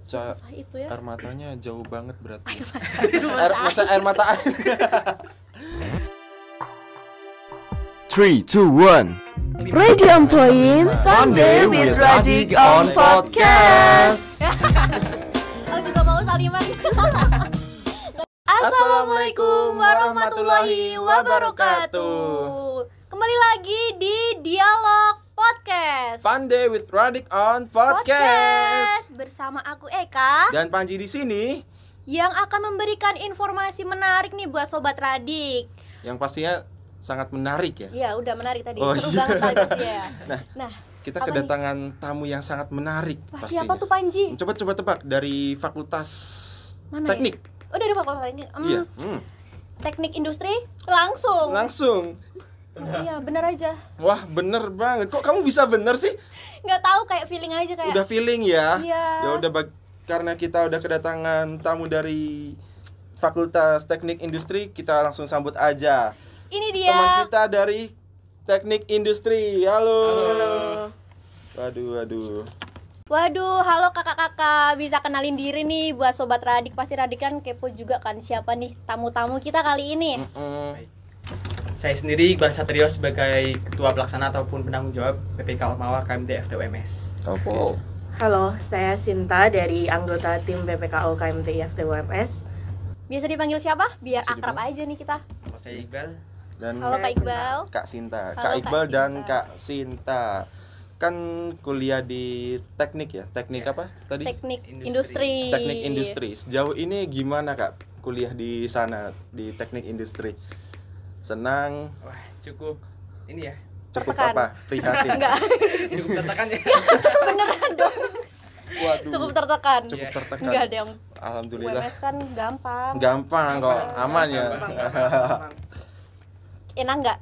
Susah itu ya. Air matanya jauh banget berarti. Air mata. Air mata. 3, 2, 1. Radio Employee Sunday with Radik on podcast. Aku juga mau saliman. Assalamualaikum warahmatullahi wabarakatuh. Kembali lagi di Dialog Podcast. Pandai with Radik on podcast. Bersama aku Eka Dan Panji di sini yang akan memberikan informasi menarik nih buat sobat Radik. yang pastinya sangat menarik ya. Ya, udah menarik tadi. Oh, Seru iya. banget tadi pasti ya. Nah, Kita apa kedatangan tamu yang sangat menarik wah, pastinya. siapa tuh Panji? Coba tebak dari Fakultas Mana Teknik. Ya? Oh, dari Fakultas Teknik. Iya. Teknik Industri langsung. Iya, bener aja. Wah, bener banget. Kok kamu bisa bener sih? Nggak tahu, kayak feeling aja kayak. Udah feeling ya? Iya. Ya udah karena kita udah kedatangan tamu dari Fakultas Teknik Industri, kita langsung sambut aja. Ini dia. Teman kita dari Teknik Industri. Halo. Waduh. Waduh, halo kakak-kakak. Bisa kenalin diri nih buat sobat Radik. Pasti Radik kan kepo juga kan siapa nih tamu-tamu kita kali ini. Saya sendiri Iqbal Satrio sebagai Ketua Pelaksana ataupun penanggung jawab PPK Ormawa KMT FTUMS. Oke. Halo, saya Sinta dari anggota tim PPKO KMTI FTUMS. Biasa dipanggil siapa? Biar Bisa akrab dipanggil. aja nih kita. Kalau saya Iqbal, Dan Halo Kak Iqbal. Kak Sinta. Halo, Kak Kak Iqbal dan Sinta. Kak Sinta. Kan kuliah di teknik ya? Teknik Ya. apa tadi? Teknik Industri. Industri. Teknik Industri. Sejauh ini gimana Kak kuliah di sana di Teknik Industri? Senang? wah cukup ini ya, Cukup Tertekan. apa? Prihatin? Enggak, cukup tertekan ya. beneran dong. Waduh. Cukup tertekan. Cukup Iya. tertekan. Enggak ada yang Alhamdulillah. UMS kan gampang. Gampang kok, aman ya. Gampang. Enak enggak?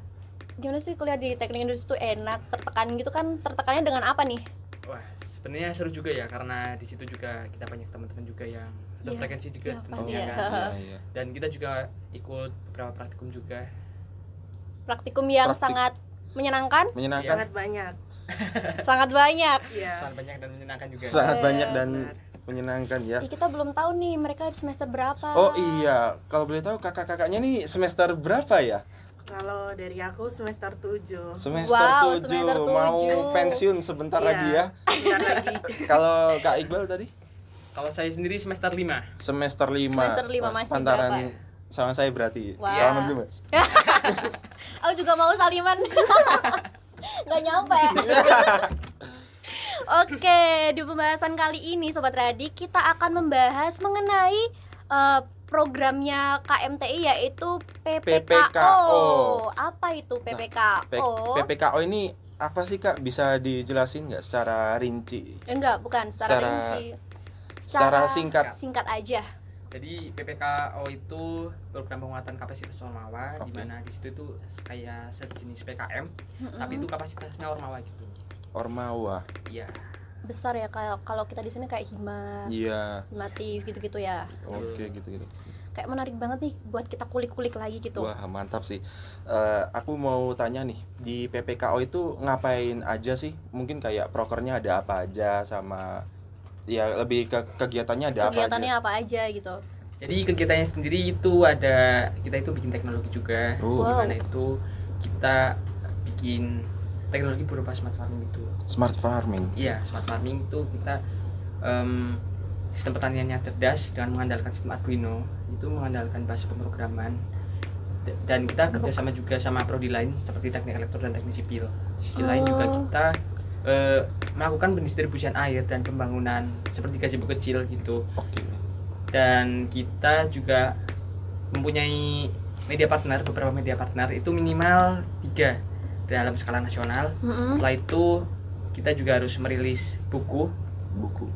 Gimana sih kuliah di Teknik Industri tuh enak? Tertekan gitu kan? Tertekannya dengan apa nih? Wah sebenarnya seru juga ya, karena di situ juga kita banyak teman-teman juga yang Iya. frekuensi juga Iya, pasti tentunya ya. kan. Iya. Dan kita juga ikut beberapa praktikum juga. Praktikum yang Praktik. sangat menyenangkan, Menyenangkan. Sangat banyak. sangat banyak. Iya. Sangat banyak dan menyenangkan juga. Sangat Iya, banyak dan benar. menyenangkan ya. Kita belum tahu nih mereka di semester berapa. Oh iya, kalau boleh tahu kakak-kakaknya nih semester berapa ya? Kalau dari aku semester 7. Semester Wow, 7. semester Mau 7. pensiun sebentar Iya. lagi ya. Bentar lagi. Kalau Kak Iqbal tadi Kalau saya sendiri semester 5. semester 5. Semester 5 masih Pantaran berapa ya? sama saya berarti. Wow. Selamat dulu, Mas. Aku juga mau saliman. Nggak nyampe. Oke, di pembahasan kali ini Sobat Radik kita akan membahas mengenai programnya KMTI yaitu PPKO. PPKO. Apa itu PPKO? PPKO ini apa sih Kak? Bisa dijelasin nggak secara rinci? Enggak, bukan secara Secara- rinci. Secara singkat. Singkat aja. Jadi PPKO itu program penguatan kapasitas Ormawa, Oke. di mana di situ tuh kayak sejenis PKM, tapi itu kapasitasnya Ormawa gitu. Ormawa. Iya. Besar ya kalau kita di sini kayak hima, Iya. himatif gitu-gitu ya. Oke, gitu-gitu. Kayak menarik banget nih buat kita kulik-kulik lagi gitu. Wah, mantap sih. Aku mau tanya nih, di PPKO itu ngapain aja sih? Mungkin kayak prokernya ada apa aja, sama ya lebih ke kegiatannya ada Kegiatannya apa apa aja gitu. Jadi kegiatannya sendiri itu ada, kita itu bikin teknologi juga. Oh. Di mana itu kita bikin teknologi berupa smart farming itu. aja? Smart farming. Iya, smart farming itu kita sistem pertaniannya cerdas dengan mengandalkan sistem Arduino, itu mengandalkan bahasa pemrograman. Dan kita kerjasama juga sama prodi lain seperti teknik elektro dan teknik sipil. Di sisi lain juga kita melakukan pendistribusian air dan pembangunan seperti gazebo kecil gitu. Oke. Dan kita juga mempunyai media partner, beberapa media partner itu minimal 3 dalam skala nasional. Setelah itu kita juga harus merilis buku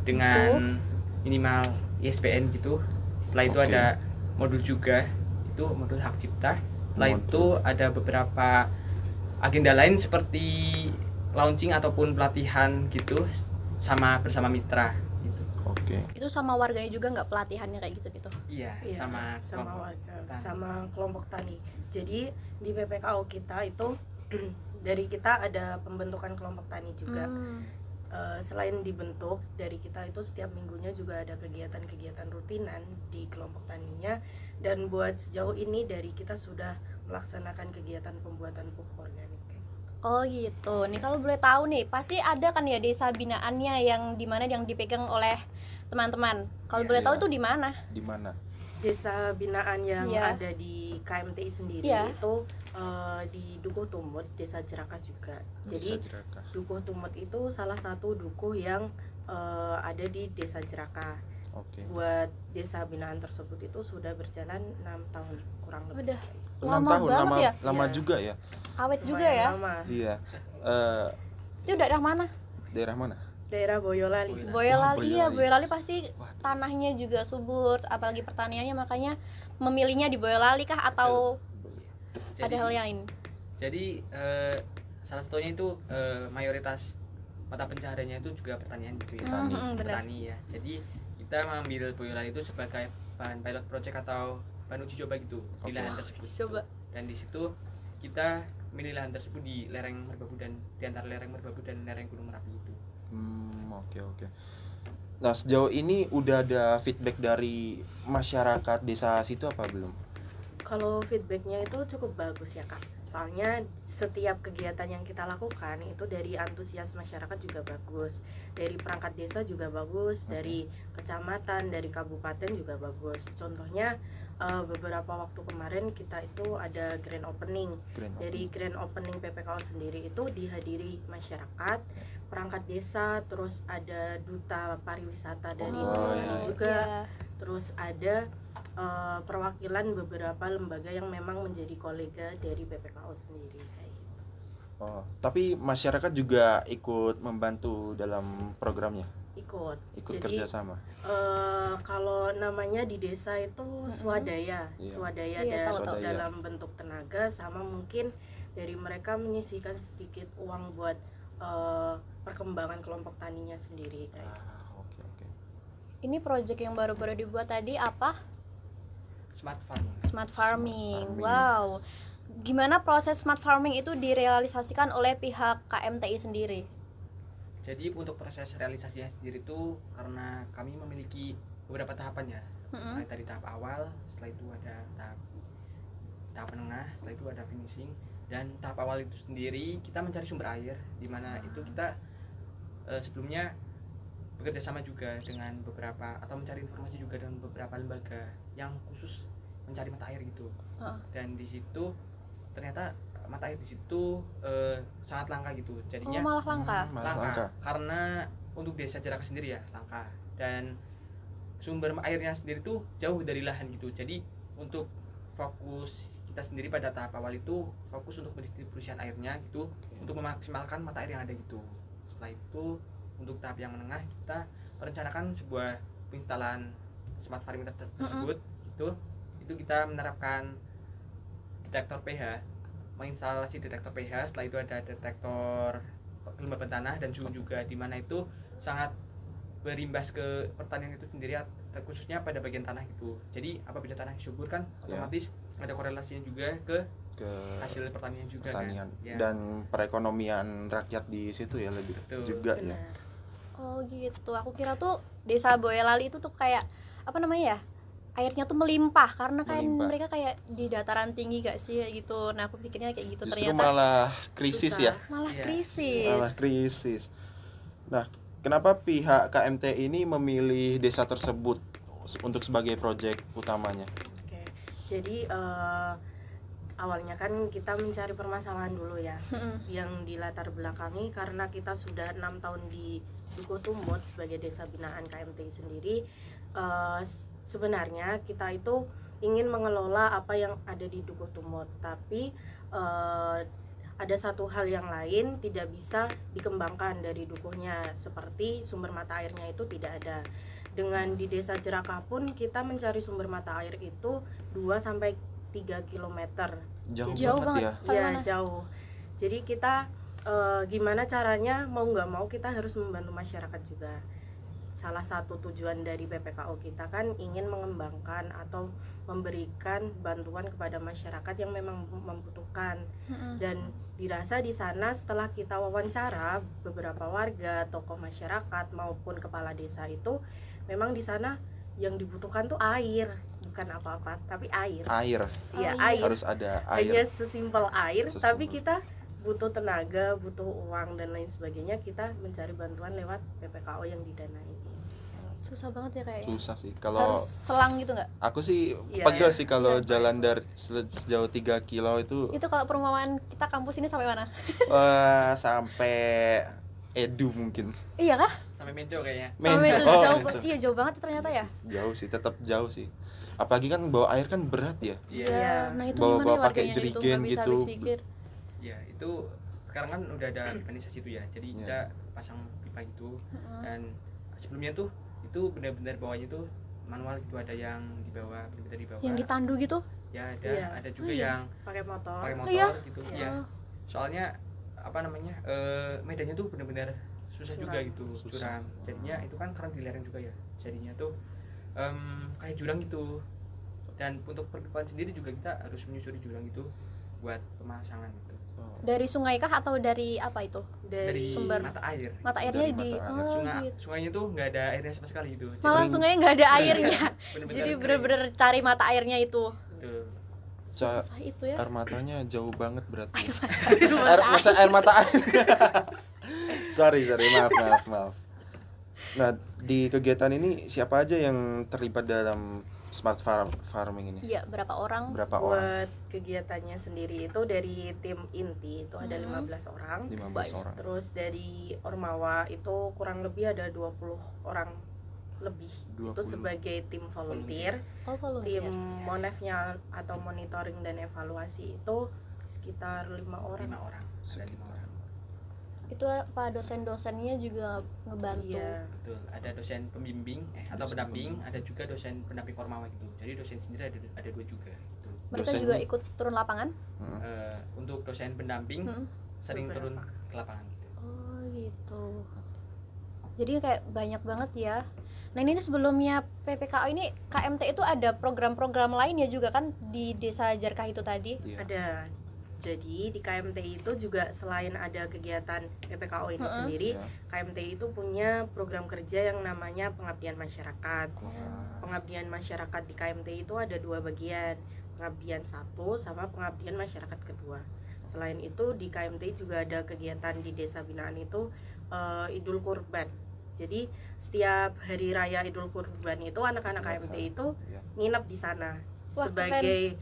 dengan minimal ISBN gitu. Setelah itu Oke. ada modul juga, itu modul hak cipta. Setelah Modul. itu ada beberapa agenda lain seperti launching ataupun pelatihan gitu bersama mitra gitu. Oke. Itu sama warganya juga nggak pelatihannya kayak gitu-gitu? Iya, Iya, sama sama kelompok warga, tani. sama kelompok tani. Jadi di PPKO kita itu dari kita ada pembentukan kelompok tani juga. Selain dibentuk dari kita itu setiap minggunya juga ada kegiatan-kegiatan rutinan di kelompok taninya, dan buat sejauh ini dari kita sudah melaksanakan kegiatan pembuatan pupuk organik. Oh gitu. Nih kalau boleh tahu nih, pasti ada kan ya desa binaannya yang dimana yang dipegang oleh teman-teman. Kalau boleh tahu Iya. itu di mana? Di mana? Desa binaan yang Iya. ada di KMTI sendiri Iya. itu di Dukuh Tumut, Desa Jerakah juga. Desa Jadi Jerakah. Dukuh Tumut itu salah satu dukuh yang ada di Desa Jerakah. Oke. Buat desa binaan tersebut itu sudah berjalan 6 tahun kurang lebih. Udah 6 lama tahun, banget ya? lama Iya. juga ya. Awet juga Lumayan ya. lama. Iya. Itu daerah mana? Daerah mana? Daerah Boyolali. Boyolali. Iya, Boyolali. Boyolali pasti Waduh. tanahnya juga subur, apalagi pertaniannya, makanya memilihnya di Boyolali kah atau ada hal lain? Jadi salah satunya itu mayoritas mata pencahariannya itu juga pertanian gitu ya. Benar. Petani ya. Jadi kita mengambil Boyolali itu sebagai bahan pilot project atau bahan uji coba gitu di Oke. lahan tersebut. Coba. Dan di situ kita milih lahan tersebut di lereng Merbabu dan di antara lereng Merbabu dan lereng Gunung Merapi itu. Oke. Nah, sejauh ini udah ada feedback dari masyarakat desa situ apa belum? Kalau feedbacknya itu cukup bagus ya Kak. Soalnya setiap kegiatan yang kita lakukan itu dari antusias masyarakat juga bagus, dari perangkat desa juga bagus, dari kecamatan, dari kabupaten juga bagus. Contohnya beberapa waktu kemarin kita itu ada grand opening. Dari grand opening PPKO sendiri itu dihadiri masyarakat, perangkat desa, terus ada duta pariwisata dari Oh, DKI iya. juga. Iya. Terus ada perwakilan beberapa lembaga yang memang menjadi kolega dari PPKO sendiri kayak gitu. Oh, tapi masyarakat juga ikut membantu dalam programnya, Ikut ikut Jadi, kerjasama. kalau namanya di desa itu swadaya, Iya. swadaya Iya, tahu, tahu. dalam bentuk tenaga, sama mungkin dari mereka menyisihkan sedikit uang buat perkembangan kelompok taninya sendiri kayak gitu. Oke. Ini project yang baru-baru dibuat tadi apa? Smart farming. Smart farming. farming. Wow. Gimana proses smart farming itu direalisasikan oleh pihak KMTI sendiri? Jadi untuk proses realisasinya sendiri itu karena kami memiliki beberapa tahapan ya. Mulai dari tahap awal, setelah itu ada tahap menengah, setelah itu ada finishing. Dan tahap awal itu sendiri kita mencari sumber air, di mana itu kita sebelumnya bekerja sama juga dengan beberapa atau mencari informasi juga dengan beberapa lembaga yang khusus mencari mata air gitu. Dan di situ ternyata mata air di situ sangat langka gitu. Jadinya Malah langka. langka karena untuk desa Jerakah sendiri ya langka, dan sumber airnya sendiri tuh jauh dari lahan gitu. Jadi untuk fokus kita sendiri pada tahap awal itu fokus untuk pendistribusian airnya gitu, untuk memaksimalkan mata air yang ada gitu. Setelah itu untuk tahap yang menengah kita merencanakan sebuah penginstalan smart farming tersebut gitu. Itu kita menerapkan detektor pH, menginstalasi detektor pH. Setelah itu ada detektor kelembapan tanah dan suhu juga, di mana itu sangat berimbas ke pertanian itu sendiri, khususnya pada bagian tanah gitu. Jadi apabila tanah subur kan otomatis ada korelasinya juga ke hasil pertanian juga pertanian kan. Ya. dan perekonomian rakyat di situ ya lebih Betul. juga ya. Benar. Oh gitu. Aku kira tuh desa Boyolali itu tuh kayak apa namanya ya? Airnya tuh melimpah karena kan Melimpah. mereka kayak di dataran tinggi gak sih gitu. Nah, aku pikirnya kayak gitu, Justru ternyata malah krisis Susah. ya. malah Iya. krisis. Malah krisis. Nah, kenapa pihak KMT ini memilih desa tersebut untuk sebagai proyek utamanya? Oke. Jadi awalnya kan kita mencari permasalahan dulu ya, yang dilatar belakangi karena kita sudah 6 tahun di Dukuh Tumut sebagai desa binaan KMTI sendiri. Sebenarnya kita itu ingin mengelola apa yang ada di Dukuh Tumut, tapi ada satu hal yang lain tidak bisa dikembangkan dari dukuhnya, seperti sumber mata airnya itu tidak ada. Dengan di desa Jerakah pun kita mencari sumber mata air itu 2-3 km. Jauh banget. ya. Sampai Ya mana? jauh. Jadi kita gimana caranya, mau nggak mau kita harus membantu masyarakat juga. salah satu tujuan dari PPKO kita kan ingin mengembangkan atau memberikan bantuan kepada masyarakat yang memang membutuhkan. Dan dirasa di sana setelah kita wawancara beberapa warga, tokoh masyarakat maupun kepala desa itu memang di sana yang dibutuhkan tuh air, bukan apa-apa tapi air. Iya, air. Harus ada Hanya air. sesimpel air, Sesimpel. tapi kita butuh tenaga, butuh uang dan lain sebagainya. Kita mencari bantuan lewat PPKO yang didanai. Susah banget ya kayaknya. Susah sih. Kalau Harus selang gitu nggak? aku sih Iya, pegel sih kalau iya, jalan dari sejauh 3 kilo itu Itu kalau perumahan kita kampus ini sampai mana? sampai Edu mungkin. Iya kah? Sampai Mejo kayaknya. Sampai Menco. itu Oh, jauh. Menco. Iya jauh banget ternyata ya. Jauh sih, tetap jauh sih. Apalagi kan bawa air kan berat ya. Iya. Nah itu Bawa-bawa gimana ya pakai warganya itu jerigen nggak bisa gitu. habis pikir. Ya itu sekarang kan udah ada organisasi itu ya, jadi Iya. kita pasang pipa itu. Heeh. Dan sebelumnya tuh itu benar-benar bawahnya tuh manual gitu, ada yang di bawah, benar-benar di bawah. Yang ditandu gitu? Ya ada, Iya. ada juga Oh, iya. yang Pakai motor. pakai motor iya? gitu. Iya. Ya. Oh. Soalnya apa namanya? Medannya tuh benar-benar susah Curam. juga gitu, Susah. curam. Jadinya itu kan karena di lereng juga ya. Jadinya tuh kayak jurang gitu. Dan untuk perpipaan sendiri juga kita harus menyusuri jurang itu buat pemasangan gitu. Dari sungai kah atau dari apa itu? Dari sumber mata air. Mata airnya Dari di mata air. oh Sungai, gitu. sungainya tuh nggak ada airnya sama sekali gitu. Malah Kering. sungainya nggak ada airnya. Bener-bener Jadi kering. bener-bener cari mata airnya itu. Betul. Susah itu ya. Air matanya jauh banget berarti. Air Masa air mata air. sorry, maaf. Nah, di kegiatan ini siapa aja yang terlibat dalam smart farming ini? Iya, berapa orang? Berapa orang? Buat kegiatannya sendiri itu dari tim inti itu ada 15 orang. 15 Banyak. orang. Terus dari Ormawa itu kurang lebih ada 20 orang lebih. 20. Itu sebagai tim volunteer. Oh, Tim volunteer. monefnya atau monitoring dan evaluasi itu sekitar 5 orang. 5 orang. Ada 5 Sekitar. orang. Itu apa dosen-dosennya juga ngebantu. Iya. Betul. Ada dosen pembimbing atau Dosen pendamping, pembimbing. ada juga dosen pendamping Ormawa gitu. Jadi dosen sendiri ada 2 juga gitu. Mereka Dosennya- juga ikut turun lapangan? Heeh. Untuk dosen pendamping Mm-mm. sering Beberapa. turun ke lapangan gitu. Oh, gitu. Jadi kayak banyak banget ya. Nah, ini tuh sebelumnya PPKO ini KMT itu ada program-program lain ya juga kan di Desa Jarkah itu tadi. Iya. Ada. Jadi di KMT itu juga selain ada kegiatan PPKO ini Heeh. sendiri, Iya. KMT itu punya program kerja yang namanya pengabdian masyarakat. Wah. Pengabdian masyarakat di KMT itu ada 2 bagian, pengabdian 1 sama pengabdian masyarakat kedua. Selain itu di KMT juga ada kegiatan di desa binaan itu Idul Kurban. Jadi setiap hari raya Idul Kurban itu anak-anak KMT itu Iya. nginep di sana. Wah, Sebagai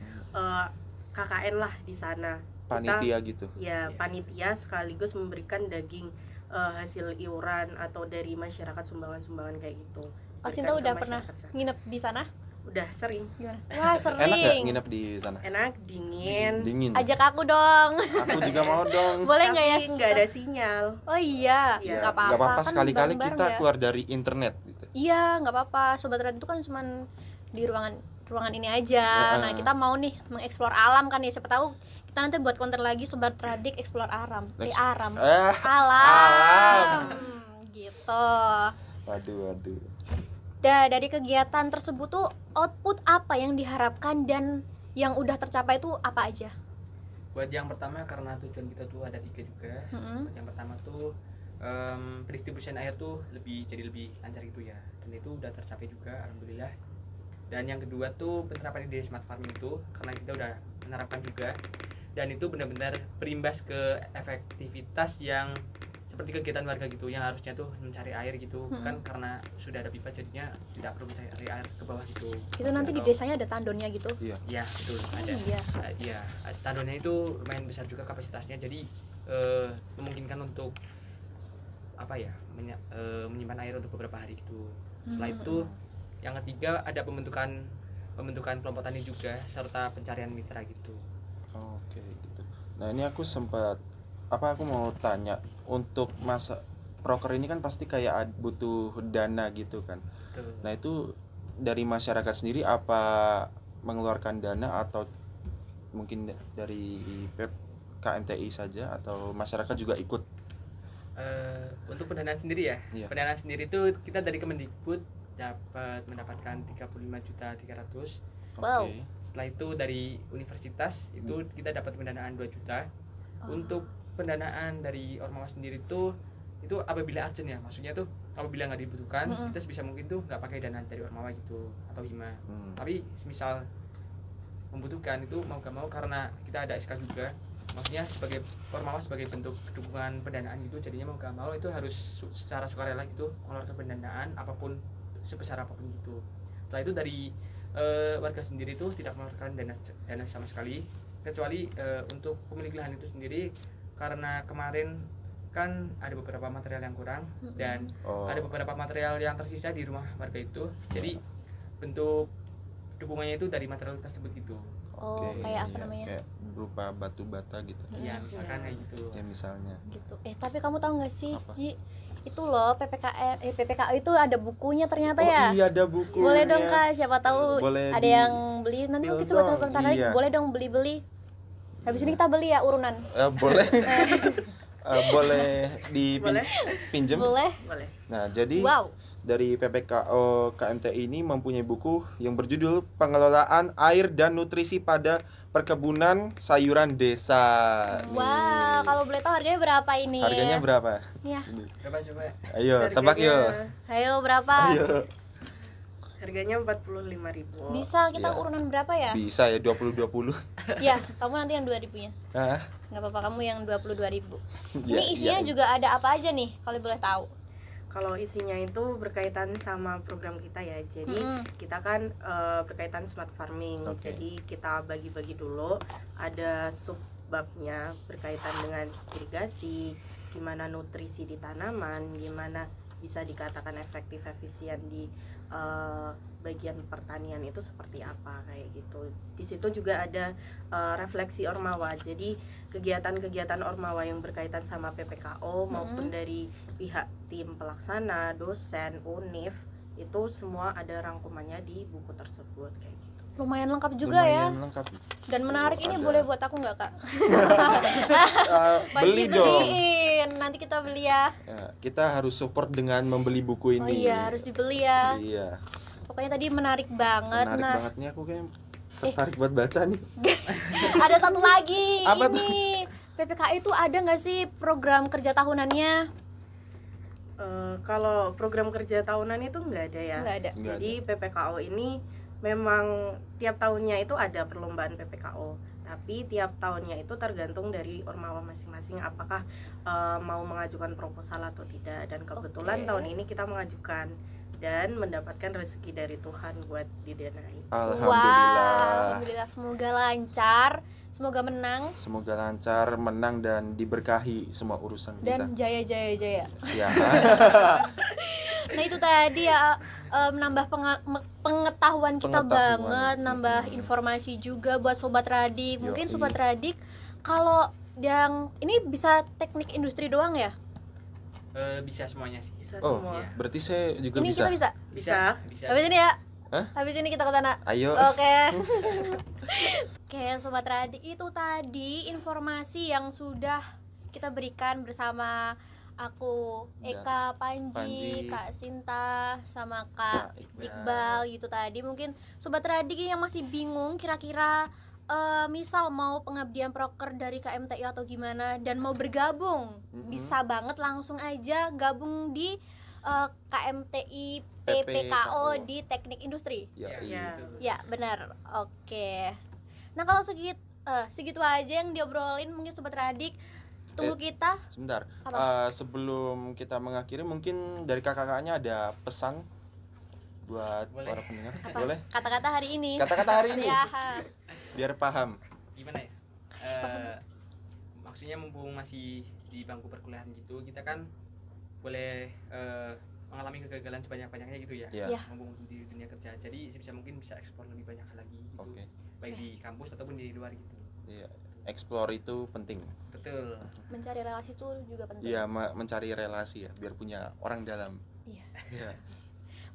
KKN lah di sana. Panitia gitu. Ya, Iya. panitia sekaligus memberikan daging hasil iuran atau dari masyarakat sumbangan-sumbangan kayak gitu. Kak Berikan Sinta ke udah pernah masyarakat sana. nginep di sana? Udah sering. Gimana? Wah, Enak gak sering. nginep di sana? Enak, dingin. Dingin. Ajak aku dong. Aku juga mau dong. Boleh nggak ya? Tapi nggak ada sinyal. Oh iya, Iya. nggak apa-apa. Gak apa-apa kan sekali-kali bareng-bareng kita ya. keluar dari internet gitu. Iya, nggak apa-apa. Sobat Radio itu kan cuman di ruangan ini aja. Nah, kita mau nih mengeksplor alam kan ya. Siapa tahu kita nanti buat konten lagi Sobat Radik explore alam. Alam. Alam. Gitu. Waduh. Dari kegiatan tersebut tuh output apa yang diharapkan dan yang udah tercapai itu apa aja? Buat yang pertama karena tujuan kita tuh ada 3 juga. Mm-mm. Buat yang pertama tuh pendistribusian air tuh jadi lebih lancar gitu ya. Dan itu udah tercapai juga alhamdulillah. Dan yang kedua tuh penerapan ide smart farming itu karena kita udah menerapkan juga. Dan itu benar-benar berimbas ke efektivitas yang seperti kegiatan warga gitu yang harusnya tuh mencari air gitu kan karena sudah ada pipa jadinya tidak perlu mencari air ke bawah gitu. Itu nanti di Atau- desanya ada tandonnya gitu. Iya. Ya betul ada. Iya. Iya, tandonnya itu lumayan besar juga kapasitasnya, jadi memungkinkan untuk apa ya menyimpan air untuk beberapa hari gitu. Setelah itu yang ketiga ada pembentukan kelompok tani juga serta pencarian mitra gitu. Oke gitu. Nah ini aku mau tanya untuk masa proker ini kan pasti kayak butuh dana gitu kan. Betul. Nah itu dari masyarakat sendiri apa mengeluarkan dana atau mungkin dari KMTI saja atau masyarakat juga ikut? Untuk pendanaan sendiri ya. Iya. Pendanaan sendiri itu kita dari Kemendikbud mendapatkan 35.300.000. Wow. Oke. Setelah itu dari universitas itu kita dapat pendanaan 2 juta. Oh. Untuk pendanaan dari Ormawa sendiri itu apabila urgent ya, maksudnya tuh apabila nggak dibutuhkan, kita sebisa mungkin tuh nggak pakai dana dari Ormawa gitu atau hima. Tapi misal membutuhkan itu mau gak mau karena kita ada SK juga, maksudnya sebagai Ormawa sebagai bentuk dukungan pendanaan gitu, jadinya mau gak mau itu harus secara sukarela gitu mengeluarkan pendanaan apapun sebesar apapun gitu. Setelah itu dari warga sendiri tuh tidak mengeluarkan dana sama sekali, kecuali untuk pemilik lahan itu sendiri, karena kemarin kan ada beberapa material yang kurang dan ada beberapa material yang tersisa di rumah warga itu, jadi bentuk dukungannya itu dari material tersebut gitu. Oh, kayak apa namanya? Kayak berupa batu bata gitu. Ya misalkan kayak gitu. Ya misalnya. Gitu. Tapi kamu tahu nggak sih, Apa? Ji? Itu loh PPKO itu ada bukunya ternyata ya. Iya, ada buku. Boleh dong Kak, siapa tahu Boleh ada yang beli. Nanti mungkin spill sobat dong. tertarik, Iya. boleh dong beli-beli. Habis ini kita beli ya urunan. Boleh. Boleh Boleh? dipinjem. Boleh? Boleh. Nah, jadi Wow. dari PPKO KMTI ini mempunyai buku yang berjudul Pengelolaan Air dan Nutrisi pada Perkebunan Sayuran Desa. Wah, Nih. kalau boleh tahu harganya berapa ini? Harganya berapa? Ya. Ini. Coba Ayo, Harganya- tebak yuk. Ayo berapa? Ayo. Harganya 45.000. Bisa kita Ya. urunan berapa ya? Bisa ya 20-20. Ya, kamu nanti yang 2000-nya. Hah? Nggak apa-apa, kamu yang 22.000. Ya, Ini isinya ya. juga ada apa aja nih kalau boleh tahu? Kalau isinya itu berkaitan sama program kita ya. Jadi kita kan berkaitan smart farming. Oke. Jadi kita bagi-bagi dulu. Ada subbabnya berkaitan dengan irigasi, gimana nutrisi di tanaman, gimana bisa dikatakan efektif efisien di bagian pertanian itu seperti apa kayak gitu. Di situ juga ada refleksi Ormawa. Jadi kegiatan-kegiatan Ormawa yang berkaitan sama PPKO maupun dari pihak tim pelaksana, dosen, UNIF itu semua ada rangkumannya di buku tersebut kayak gitu. Lumayan lengkap juga ya. Lumayan lengkap. Dan menarik ini ada. boleh buat aku nggak Kak? Beli dong. Beliin, nanti kita beli ya. Ya, kita harus support dengan membeli buku Oh ini. iya, harus dibeli ya. Iya. Pokoknya tadi menarik banget. Menarik Nah, banget nih, aku kayak tertarik buat baca nih. ada satu lagi. Apa ini PPKI itu ada nggak sih program kerja tahunannya? Kalau program kerja tahunan itu nggak ada ya. Nggak ada. Nggak Jadi PPKO ini memang tiap tahunnya itu ada perlombaan PPKO, tapi tiap tahunnya itu tergantung dari Ormawa masing-masing apakah mau mengajukan proposal atau tidak. Dan kebetulan Oke. tahun ini kita mengajukan dan mendapatkan rezeki dari Tuhan buat didanai. Alhamdulillah. Wow, alhamdulillah, semoga lancar, semoga menang Semoga lancar, menang dan diberkahi semua urusan kita. dan jaya. Ya. Nah itu tadi ya, menambah pengetahuan kita Pengetahuan. banget, nambah informasi juga buat Sobat Radik. Mungkin Yoi. Sobat Radik kalau yang ini bisa teknik industri doang ya? Bisa semuanya sih. Bisa Oh, semua. berarti saya juga Ini bisa. kita bisa. Bisa. Habis ini ya? Hah? Habis ini kita ke sana. Ayo. Oke. Oke, Sobat Radik, itu tadi informasi yang sudah kita berikan bersama aku, Dan Eka, Panji, Panji. Kak Sinta, sama Kak Kak Iqbal gitu tadi. Mungkin Sobat Radik yang masih bingung kira-kira misal mau pengabdian proker dari KMTI atau gimana dan mau bergabung, bisa banget langsung aja gabung di KMTI PPKO di Teknik Industri. Ya, Ya. Ya, benar. Oke. Nah, kalau segitu aja yang diobrolin, mungkin Sobat Radik tunggu kita. Sebentar. Apa? Sebelum kita mengakhiri, mungkin dari kakak-kakaknya ada pesan buat Boleh. para pendengar. Apa? Boleh? Kata-kata hari ini. Kata-kata hari ini. Ya. Biar paham. Gimana ya? Kasih paham. Maksudnya mumpung masih di bangku perkuliahan gitu, kita kan boleh mengalami kegagalan sebanyak-banyaknya gitu ya. Ya. Ya. Mumpung di dunia kerja. Jadi sebisa mungkin bisa eksplor lebih banyak lagi gitu. Oke. Baik di kampus ataupun di luar gitu. Iya. Explore itu penting. Betul. Mencari relasi itu juga penting. Iya, mencari relasi ya, biar punya orang dalam. Iya. Iya.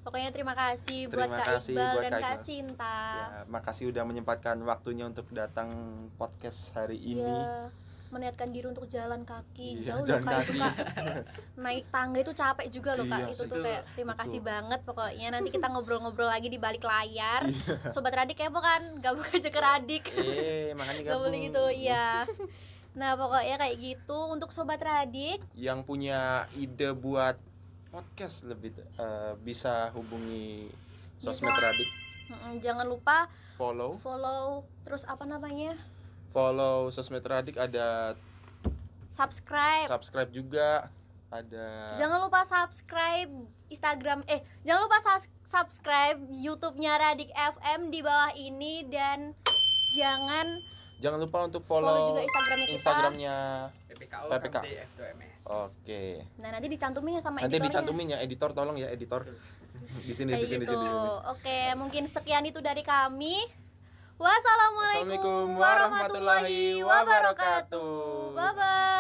Pokoknya terima kasih buat Terima Kak kasih Iqbal buat dan Kak Kak Iqbal. Sinta. Ya, makasih udah menyempatkan waktunya untuk datang podcast hari ini. Iya. meniatkan diri untuk jalan kaki. Iya, Jauh loh jalan Kak itu kaki. Kak. Naik tangga itu capek juga loh Kak. Iya, Itu tuh kayak terima kasih betul. banget pokoknya. Nanti kita ngobrol-ngobrol lagi di balik layar. Iya. Sobat Radik kepo kan? Gabung aja ke Radik. Makanya Gak boleh gitu, iya. Nah pokoknya kayak gitu. Untuk Sobat Radik, yang punya ide buat podcast lebih bisa hubungi sosmed Bisa. Radik. jangan lupa Follow terus apa namanya, sosmed Radik, ada subscribe. juga, ada Jangan lupa subscribe Instagram, jangan lupa subscribe YouTube-nya Radik FM di bawah ini, dan jangan lupa untuk follow follow juga Instagramnya kita. Instagramnya. PPKO PPK. F2MS. Oke. Nah nanti dicantumin ya sama Nanti editornya. dicantumin ya, editor, tolong ya editor. Di sini, Kayak di sini, gitu. di sini. Oke, mungkin sekian itu dari kami. Wassalamualaikum Assalamualaikum warahmatullahi wabarakatuh. Bye bye.